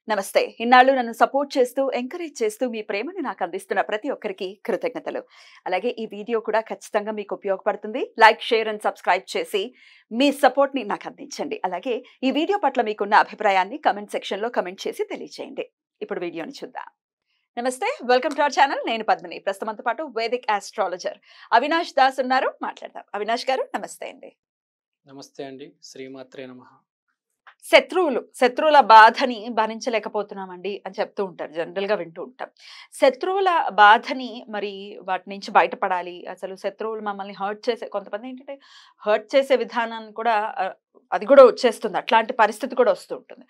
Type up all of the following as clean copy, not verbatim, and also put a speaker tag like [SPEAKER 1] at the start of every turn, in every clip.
[SPEAKER 1] నమస్తే. ఇన్నాళ్ళు నన్ను సపోర్ట్ చేస్తూ, ఎంకరేజ్ చేస్తూ మీ ప్రేమను నాకు అందిస్తున్న ప్రతి ఒక్కరికి కృతజ్ఞతలు. అలాగే ఈ వీడియో కూడా ఖచ్చితంగా మీకు ఉపయోగపడుతుంది. లైక్, షేర్ అండ్ సబ్స్క్రైబ్ చేసి మీ సపోర్ట్‌ని నాకు అందించండి. అలాగే ఈ వీడియో పట్ల మీకున్న అభిప్రాయాన్ని కామెంట్ సెక్షన్‌లో కామెంట్ చేసి తెలియజేయండి. ఇప్పుడు వీడియోని చూద్దాం. నమస్తే. Welcome to our channel. నేను పద్మిని. ప్రస్తుతం మనతో పాటు వేదిక్ ఆస్ట్రాలజర్ అవినాష్ దాస్ ఉన్నారు. మాట్లాడదాం. అవినాష్ గారు నమస్తే అండి.
[SPEAKER 2] నమస్తే అండి. శ్రీమాత్రే నమః.
[SPEAKER 1] శత్రువుల బాధని భరించలేకపోతున్నామండి అని చెప్తూ ఉంటారు. జనరల్‌గా వింటూ ఉంటాం. శత్రువుల బాధని మరి వాటి నుంచి బయటపడాలి. అసలు శత్రువులు మమ్మల్ని కొంతమంది ఏంటంటే హర్ట్ చేసే విధానాన్ని కూడా అది కూడా వచ్చేస్తుంది. అట్లాంటి పరిస్థితి కూడా వస్తూ ఉంటుంది.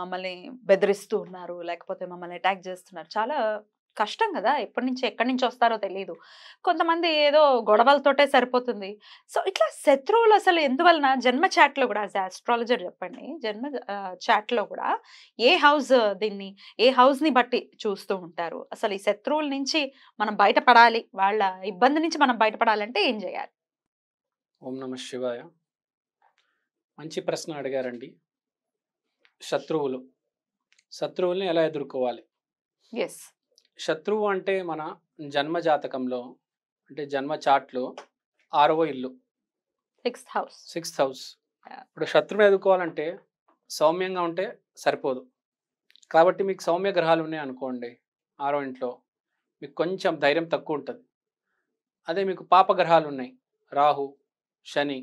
[SPEAKER 1] మమ్మల్ని బెదిరిస్తూ ఉన్నారు. లేకపోతే మమ్మల్ని అటాక్ చేస్తున్నారు. చాలా కష్టం కదా! ఎక్కడి నుంచి వస్తారో తెలీదు. కొంతమంది ఏదో గొడవలతోటే సరిపోతుంది. సో, ఇట్లా శత్రువులు అసలు ఎందువలన జన్మ చాట్‌లో కూడా యాస్ ఎ ఆస్ట్రాలజర్ చెప్పండి. చాట్‌లో కూడా ఏ హౌస్ దీన్ని ఏ హౌస్‌ని బట్టి చూస్తూ ఉంటారు? అసలు ఈ శత్రువుల నుంచి మనం బయటపడాలి. వాళ్ళ ఇబ్బంది నుంచి మనం బయటపడాలంటే ఏం చేయాలి?
[SPEAKER 2] ఓం నమః శివాయ. మంచి ప్రశ్న అడిగారండి. శత్రువుల్ని ఎలా ఎదుర్కోవాలి?
[SPEAKER 1] యెస్.
[SPEAKER 2] శత్రువు అంటే మన జన్మ జాతకంలో అంటే జన్మ చార్ట్‌లో 6వ ఇల్లు.
[SPEAKER 1] 6th house.
[SPEAKER 2] 6th house. ఇప్పుడు శత్రువుని ఎదుర్కోవాలంటే సౌమ్యంగా ఉంటే సరిపోదు. కాబట్టి మీకు సౌమ్య గ్రహాలు ఉన్నాయనుకోండి 6వ ఇంట్లో మీకు కొంచెం ధైర్యం తక్కువ ఉంటది. అదే మీకు పాప గ్రహాలు ఉన్నాయి. రాహు, శని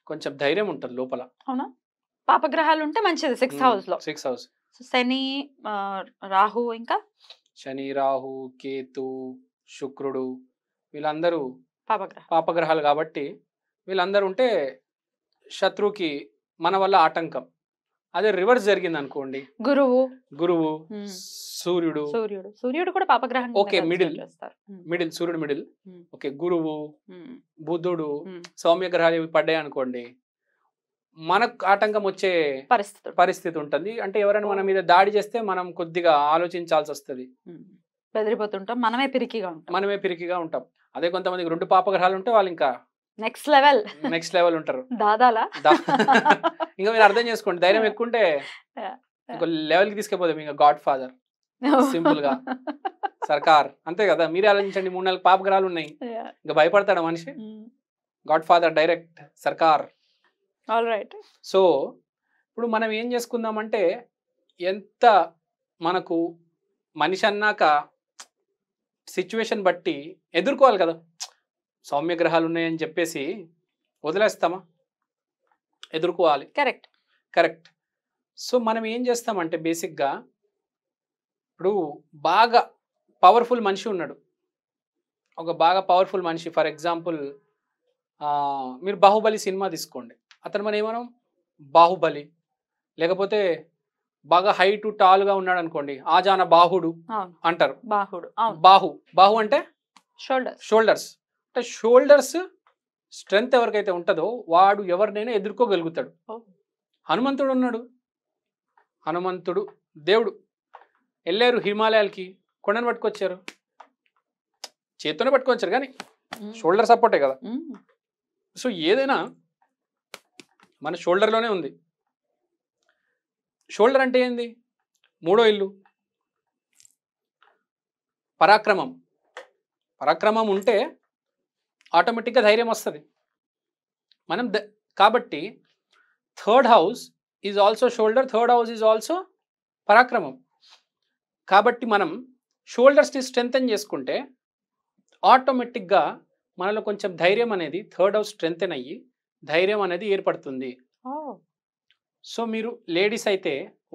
[SPEAKER 2] కొంచెం ధైర్యం ఉంటది లోపల.
[SPEAKER 1] అవునా? పాపగ్రహాలు ఉంటే మంచిది 6th హౌస్‌లో.
[SPEAKER 2] 6th house.
[SPEAKER 1] శని, రాహు ఇంకా
[SPEAKER 2] శని, రాహు, కేతు, శుక్రుడు వీళ్ళందరూ
[SPEAKER 1] పాపగ్రహం.
[SPEAKER 2] పాపగ్రహాలు కాబట్టి వీళ్ళందరూ ఉంటే శత్రువుకి మన వల్ల ఆటంకం. అదే రివర్స్ జరిగింది అనుకోండి. గురువు, సూర్యుడు
[SPEAKER 1] సూర్యుడు కూడా పాపగ్రహం.
[SPEAKER 2] ఓకే, మిడిల్ సూర్యుడు మిడిల్. ఓకే, గురువు, బుధుడు సౌమ్య గ్రహాలు ఇవి పడ్డాయి అనుకోండి, మనకు ఆటంకం వచ్చే పరిస్థితి ఉంటుంది. అంటే ఎవరైనా మన మీద దాడి చేస్తే మనం కొద్దిగా ఆలోచించాల్సి వస్తుంది.
[SPEAKER 1] బెదిరిపోతుంటాం. మనమే పిరికిగా ఉంటాం.
[SPEAKER 2] అదే కొంతమందికి 2 పాపగ్రహాలు ఉంటే వాళ్ళు ఇంకా
[SPEAKER 1] నెక్స్ట్ లెవెల్
[SPEAKER 2] ఉంటారు.
[SPEAKER 1] దాదాలా
[SPEAKER 2] ఇంకా మీరు అర్థం చేసుకోండి. ధైర్యం ఎక్కువ ఉంటే ఇంకో లెవెల్కి తీసుకెళ్ళిపోతాం. ఇంకా గాడ్ ఫాదర్ సింపుల్ గా సర్కార్ అంతే కదా. మీరే ఆలోచించండి. 3-4 పాపగ్రహాలు ఉన్నాయి, ఇంకా భయపడతాడా మనిషి? గాడ్ ఫాదర్ డైరెక్ట్ సర్కార్.
[SPEAKER 1] All right.
[SPEAKER 2] సో ఇప్పుడు మనం ఏం చేసుకుందామంటే, ఎంత మనకు మనిషి అన్నాక సిచ్యువేషన్ బట్టి ఎదుర్కోవాలి కదా. సౌమ్య గ్రహాలు ఉన్నాయని చెప్పేసి వదిలేస్తామా? ఎదుర్కోవాలి. కరెక్ట్. సో మనం ఏం చేస్తామంటే బేసిక్గా ఇప్పుడు బాగా పవర్ఫుల్ మనిషి ఉన్నాడు. ఒక బాగా పవర్ఫుల్ మనిషి, ఫర్ ఎగ్జాంపుల్ మీరు బాహుబలి సినిమా తీసుకోండి. అతను మనం ఏమనం బాహుబలి, లేకపోతే బాగా హైట్ టాల్గా ఉన్నాడు అనుకోండి, ఆజాన బాహుడు అంటారు. బాహు అంటే షోల్డర్స్. అంటే షోల్డర్స్ స్ట్రెంగ్త్ ఎవరికైతే ఉంటుందో వాడు ఎవరినైనా ఎదుర్కోగలుగుతాడు. హనుమంతుడు ఉన్నాడు. హనుమంతుడు దేవుడు. వెళ్ళారు హిమాలయాలకి, కొండను పట్టుకొచ్చారు. చేత్తోనే పట్టుకొచ్చారు కానీ షోల్డర్ సపోర్టే కదా. సో ఏదైనా మన షోల్డర్లోనే ఉంది. షోల్డర్ అంటే ఏంది? 3వ ఇల్లు. పరాక్రమం ఉంటే ఆటోమేటిక్గా ధైర్యం వస్తుంది. కాబట్టి 3rd house is also shoulder, 3rd house is also పరాక్రమం. కాబట్టి మనం షోల్డర్స్ని స్ట్రెంగ్తెన్ చేసుకుంటే ఆటోమేటిక్గా మనలో కొంచెం ధైర్యం అనేది 3rd హౌస్ స్ట్రెంగ్తెన్ అయ్యి ధైర్యం అనేది ఏర్పడుతుంది. సో మీరు లేడీస్ అయితే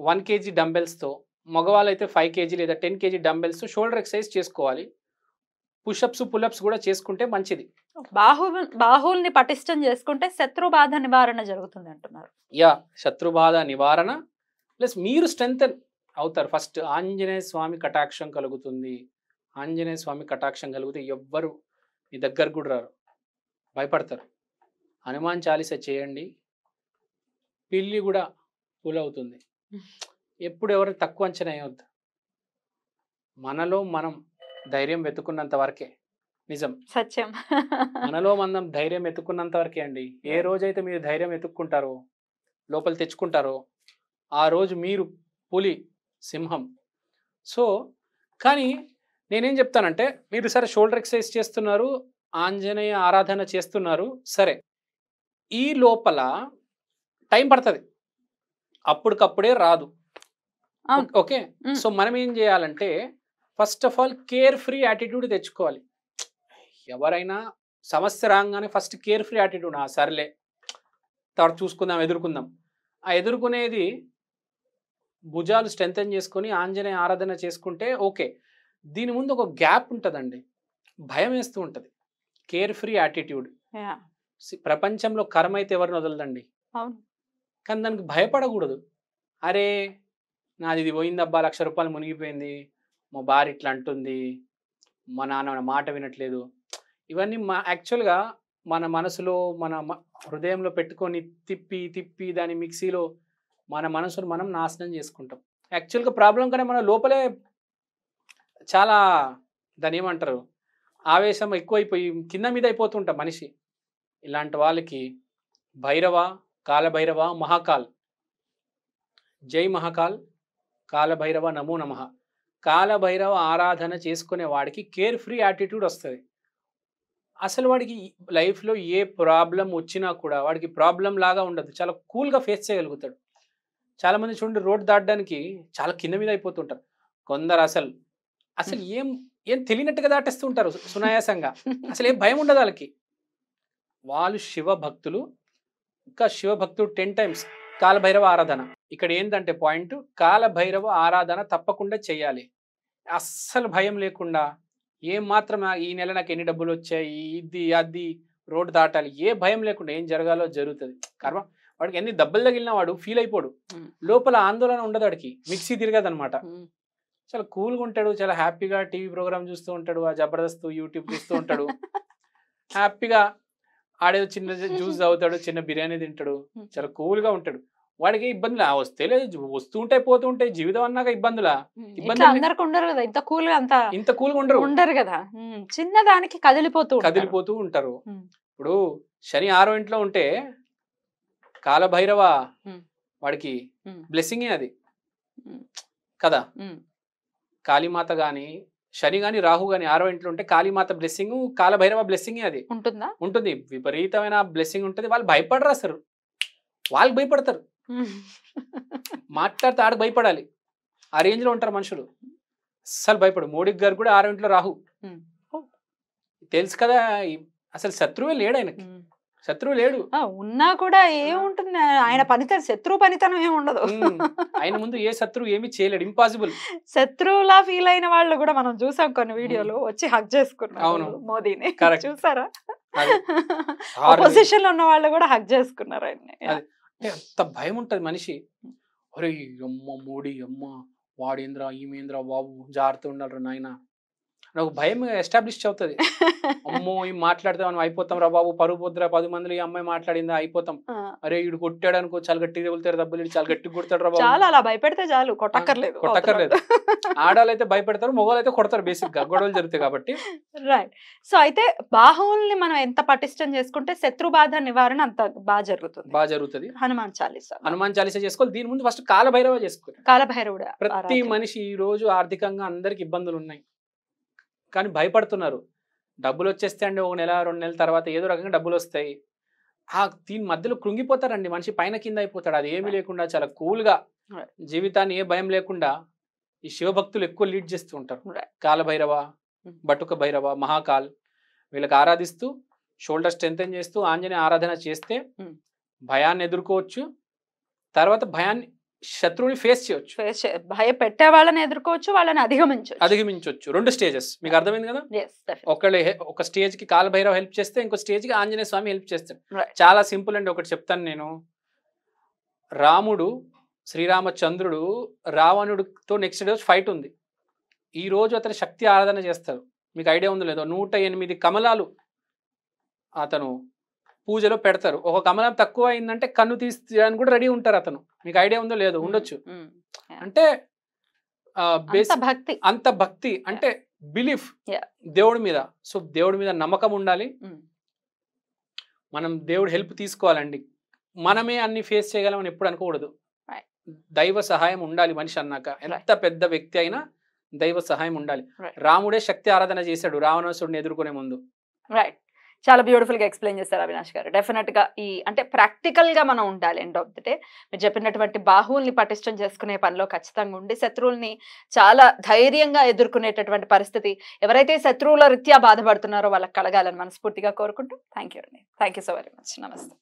[SPEAKER 2] 1 kg డంబెల్స్తో, మగవాళ్ళు అయితే 5 kg లేదా 10 kg డంబెల్స్తో షోల్డర్ ఎక్సర్సైజ్ చేసుకోవాలి. పుషప్స్ పుల్అప్స్ కూడా చేసుకుంటే మంచిది.
[SPEAKER 1] బాహువుల్ని పటిష్టం చేసుకుంటే శత్రు బాధ నివారణ జరుగుతుంది అంటున్నారు.
[SPEAKER 2] శత్రు బాధ నివారణ ప్లస్ మీరు స్ట్రెంగ్తెన్ అవుతారు. ఫస్ట్ ఆంజనేయ స్వామి కటాక్షం కలుగుతుంది. ఆంజనేయ స్వామి కటాక్షం కలిగితే ఎవ్వరు మీ దగ్గర కూడా రారు, భయపడతారు. హనుమాన్ చాలీస చేయండి, పిల్లి కూడా పూలవుతుంది. ఎప్పుడు ఎవరు తక్కువ అంచనా వేయవద్దు. మనలో మనం ధైర్యం వెతుకున్నంత వరకే నిజం,
[SPEAKER 1] సత్యం.
[SPEAKER 2] మనలో మనం ధైర్యం వెతుకున్నంత వరకే అండి. ఏ రోజైతే మీరు ధైర్యం వెతుక్కుంటారో, లోపల తెచ్చుకుంటారో, ఆ రోజు మీరు పులి సింహం. సో కానీ నేనేం చెప్తానంటే, మీరు సరే షోల్డర్ ఎక్సర్సైజ్ చేస్తున్నారు, ఆంజనేయ ఆరాధన చేస్తున్నారు, సరే ఈ లోపల టైం పడుతుంది, అప్పటికప్పుడే రాదు.
[SPEAKER 1] అవును.
[SPEAKER 2] ఓకే.
[SPEAKER 1] ఉమ్.
[SPEAKER 2] సో మనం ఏం చేయాలంటే first of all care free attitude తెచ్చుకోవాలి. ఎవరైనా సమస్య రాగానే ఫస్ట్ కేర్ ఫ్రీ యాటిట్యూడ్, సర్లే తర్వాత చూసుకుందాం, ఎదుర్కొందాం. ఆ ఎదుర్కొనేది భుజాలు స్ట్రెంథెన్ చేసుకొని ఆంజనేయ ఆరాధన చేసుకుంటే ఓకే. దీని ముందు ఒక గ్యాప్ ఉంటుందండి, భయం వేస్తూ ఉంటుంది. Care free attitude.
[SPEAKER 1] యా.
[SPEAKER 2] ప్రపంచంలో కర్మ అయితే ఎవరిని వదలదండి,
[SPEAKER 1] అవును.
[SPEAKER 2] కానీ దానికి భయపడకూడదు. అరే నాది ఇది పోయిందబ్బా, 1,00,000 రూపాయలు మునిగిపోయింది, మా భార్య ఇట్లా అంటుంది, మా నాన్న నా మాట వినట్లేదు. ఇవన్నీ యాక్చువల్గా మన మనసులో మన హృదయంలో పెట్టుకొని తిప్పి తిప్పి దాని మిక్సీలో మన మనసును మనం నాశనం చేసుకుంటాం. యాక్చువల్గా ప్రాబ్లం కన్నా మన లోపలే చాలా దాని ఏమంటారు, ఆవేశం ఎక్కువైపోయి కింద మీద అయిపోతుంటాం మనిషి. ఇలాంటి వాళ్ళకి భైరవ, కాలభైరవ, మహాకాల్, జై మహాకాల్, కాలభైరవ నమో నమః. కాలభైరవ ఆరాధన చేసుకునే వాడికి కేర్ ఫ్రీ యాటిట్యూడ్ వస్తుంది. అసలు వాడికి లైఫ్లో ఏ ప్రాబ్లం వచ్చినా కూడా వాడికి ప్రాబ్లం లాగా ఉండదు, చాలా కూల్గా ఫేస్ చేయగలుగుతాడు. చాలామంది చూడండి రోడ్ దాటడానికి చాలా కింద మీద అయిపోతుంటారు. కొందరు అసలు అసలు ఏం ఏం తెలియనట్టుగా దాటేస్తూ ఉంటారు సునాయాసంగా, అసలు ఏం భయం ఉండదు వాళ్ళకి. వాళ్ళు శివ భక్తులు. ఇంకా శివభక్తుడు 10 times కాలభైరవ ఆరాధన. ఇక్కడ ఏంటంటే పాయింట్, కాలభైరవ ఆరాధన తప్పకుండా చేయాలి. అస్సలు భయం లేకుండా, ఏం మాత్రం ఈ నెల నాకు ఎన్ని డబ్బులు వచ్చాయి, ఇది అది, రోడ్డు దాటాలి, ఏ భయం లేకుండా ఏం జరగాలో జరుగుతుంది. కర్మ వాడికి ఎన్ని దెబ్బలు తగిలినా వాడు ఫీల్ అయిపోడు, లోపల ఆందోళన ఉండదు, వాడికి మిక్సీ తిరగదు అనమాట. చాలా కూల్గా ఉంటాడు, చాలా హ్యాపీగా టీవీ ప్రోగ్రామ్ చూస్తూ ఉంటాడు, ఆ జబర్దస్త్ యూట్యూబ్ చూస్తూ ఉంటాడు, హ్యాపీగా ఆడేదో చిన్న జ్యూస్ తాగుతాడు, చిన్న బిర్యానీ తింటాడు, చాలా కూల్గా ఉంటాడు. వాడికి ఇబ్బందులు వస్తే లేదు, వస్తూ ఉంటాయి పోతూ ఉంటాయి, జీవితం అన్నాక ఇబ్బందులా.
[SPEAKER 1] అందరికి ఉండరు కదా ఇంత కూల్ గా,
[SPEAKER 2] ఇంత కూల్గా ఉండరు
[SPEAKER 1] కదా, చిన్న దానికి కదిలిపోతూ
[SPEAKER 2] ఉంటారు. ఇప్పుడు శని 6వ ఇంట్లో ఉంటే కాలభైరవ వాడికి బ్లెస్సింగే అది కదా. కాళీమాత గాని శని గాని రాహు గాని 6వ ఇంట్లో ఉంటే కాళీమాత బ్లెస్సింగ్, కాలభైరవ బ్లెస్సింగ్ అది ఉంటుంది. విపరీతమైన బ్లెస్సింగ్ ఉంటుంది. వాళ్ళు భయపడరు, అసలు వాళ్ళకి భయపడతారు, మాట్లాడితే ఆడికి భయపడాలి, ఆ రేంజ్ లో ఉంటారు మనుషులు. అస్సలు భయపడు. మోడీ గారు కూడా 6వ ఇంట్లో రాహు, తెలుసు కదా. అసలు శత్రువే లేడు ఆయనకి, శత్రువు లేడు.
[SPEAKER 1] ఉన్నా కూడా ఏముంటుంది, ఆయన పనితనం, శత్రువు పనితనం ఏమి ఉండదు.
[SPEAKER 2] ఆయన ముందు ఏ శత్రువు ఏమి చేయలేడు, ఇంపాసిబుల్.
[SPEAKER 1] శత్రువులా ఫీల్ అయిన వాళ్ళు కూడా మనం చూసాం కొన్ని వీడియోలు, వచ్చి హగ్ చేసుకున్నారు మోదీని, చూసారా? అపోజిషన్ లో ఉన్న వాళ్ళు కూడా హగ్ చేసుకున్నారు ఆయన్ని.
[SPEAKER 2] అంత భయం ఉంటది మనిషి. అరే అమ్మ మోడీ, అమ్మ వాడేంద్ర ఈమేంద్ర బాబు, జాగ్రత్త ఉండాలి నాయన, నాకు భయం ఎస్టాబ్లిష్ అవుతుంది. అమ్మో ఈ మాట్లాడితే మనం అయిపోతాం రా బాబు, పరుగు పొద్దురా 10 మందిలో ఈ అమ్మాయి మాట్లాడిందా అయిపోతాం. అరే ఇడు కొట్టాడు అనుకో, చాలా గట్టిగా తగులుతారు దెబ్బలు, చాలా గట్టిగా కొడతాడు రా బాబు.
[SPEAKER 1] చాలా అలా భయపెడితే చాలు, కొట్టక్కర్లేదు.
[SPEAKER 2] ఆడాలు అయితే భయపెడతారు, మొగోళ్ళు అయితే కొడతారు, బేసిక్ గా గొడవలు జరుగుతాయి కాబట్టి.
[SPEAKER 1] రైట్. సో అయితే బాహువుల్ని మనం ఎంత పటిష్టం చేసుకుంటే శత్రు బాధ నివారణ అంత బాగా జరుగుతుంది. హనుమాన్ చాలీసా చేసుకోవాలి. దీని ముందు ఫస్ట్ కాలభైరవ చేసుకోవాలి. కాలభైరవుడు
[SPEAKER 2] ప్రతి మనిషి ఈ రోజు ఆర్థికంగా అందరికి ఇబ్బందులు ఉన్నాయి, కానీ భయపడుతున్నారు. డబ్బులు వచ్చేస్తే అండి 1 నెల 2 నెలల తర్వాత ఏదో రకంగా డబ్బులు వస్తాయి, దీని మధ్యలో కృంగిపోతారండి మనిషి, పైన కింద అయిపోతాడు. అది ఏమీ లేకుండా చాలా కూల్గా జీవితాన్ని ఏ భయం లేకుండా ఈ శివభక్తులు ఎక్కువ లీడ్ చేస్తూ ఉంటారు. కాలభైరవ, బటుక భైరవ, మహాకాల్, వీళ్ళకి ఆరాధిస్తూ షోల్డర్ స్ట్రెంథెన్ చేస్తూ ఆంజనేయ ఆరాధన చేస్తే భయాన్ని ఎదుర్కోవచ్చు. తర్వాత భయాన్ని, శత్రువుని ఫేస్ చేయొచ్చు,
[SPEAKER 1] భయపెట్టే వాళ్ళని ఎదుర్కోవచ్చు, వాళ్ళని
[SPEAKER 2] అధిగమించవచ్చు. 2 స్టేజెస్ మీకు అర్థమైంది కదా. ఒక స్టేజ్ కి కాలభైరవ హెల్ప్ చేస్తే, ఇంకో స్టేజ్ కి ఆంజనేయ స్వామి హెల్ప్ చేస్తాడు. చాలా సింపుల్ అండి. ఒకటి చెప్తాను నేను. రాముడు, శ్రీరామచంద్రుడు రావణుడితో నెక్స్ట్ డే ఫైట్ ఉంది. ఈ రోజు అతను శక్తి ఆరాధన చేస్తారు. మీకు ఐడియా ఉందో లేదో, 108 కమలాలు అతను పూజలో పెడతారు. ఒక కమలం తక్కువ అయిందంటే కన్ను తీయడానికి కూడా రెడీ ఉంటారు అతను. మీకు ఐడియా ఉందో లేదో, ఉండొచ్చు. అంటే అంత భక్తి అంటే బిలీఫ్ దేవుడి మీద. సో దేవుడి మీద నమ్మకం ఉండాలి. మనం దేవుడి హెల్ప్ తీసుకోవాలండి. మనమే అన్ని ఫేస్ చేయగలమని ఎప్పుడు అనుకోకూడదు.
[SPEAKER 1] Right.
[SPEAKER 2] దైవ సహాయం ఉండాలి మనిషి అన్నాక, ఎంత పెద్ద వ్యక్తి అయినా దైవ సహాయం ఉండాలి.
[SPEAKER 1] Right.
[SPEAKER 2] రాముడే శక్తి ఆరాధన చేశాడు రావణాసుడిని ఎదుర్కొనే ముందు.
[SPEAKER 1] రైట్. చాలా బ్యూటిఫుల్ గా ఎక్స్ప్లెయిన్ చేశారు అవినాష్ గారు. డెఫినెట్ గా ఈ అంటే ప్రాక్టికల్ గా మనం ఉండాలి. ఎండ్ ఆఫ్ ది డే మీరు చెప్పినటువంటి బాహువుల్ని పటిష్టం చేసుకునే పనిలో ఖచ్చితంగా ఉండి శత్రువుల్ని చాలా ధైర్యంగా ఎదుర్కొనేటటువంటి పరిస్థితి ఎవరైతే శత్రువుల రీత్యా బాధపడుతున్నారో వాళ్ళకి కలగాలని మనస్ఫూర్తిగా కోరుకుంటూ థ్యాంక్ యూ అండి. Thank you so very much. నమస్తే.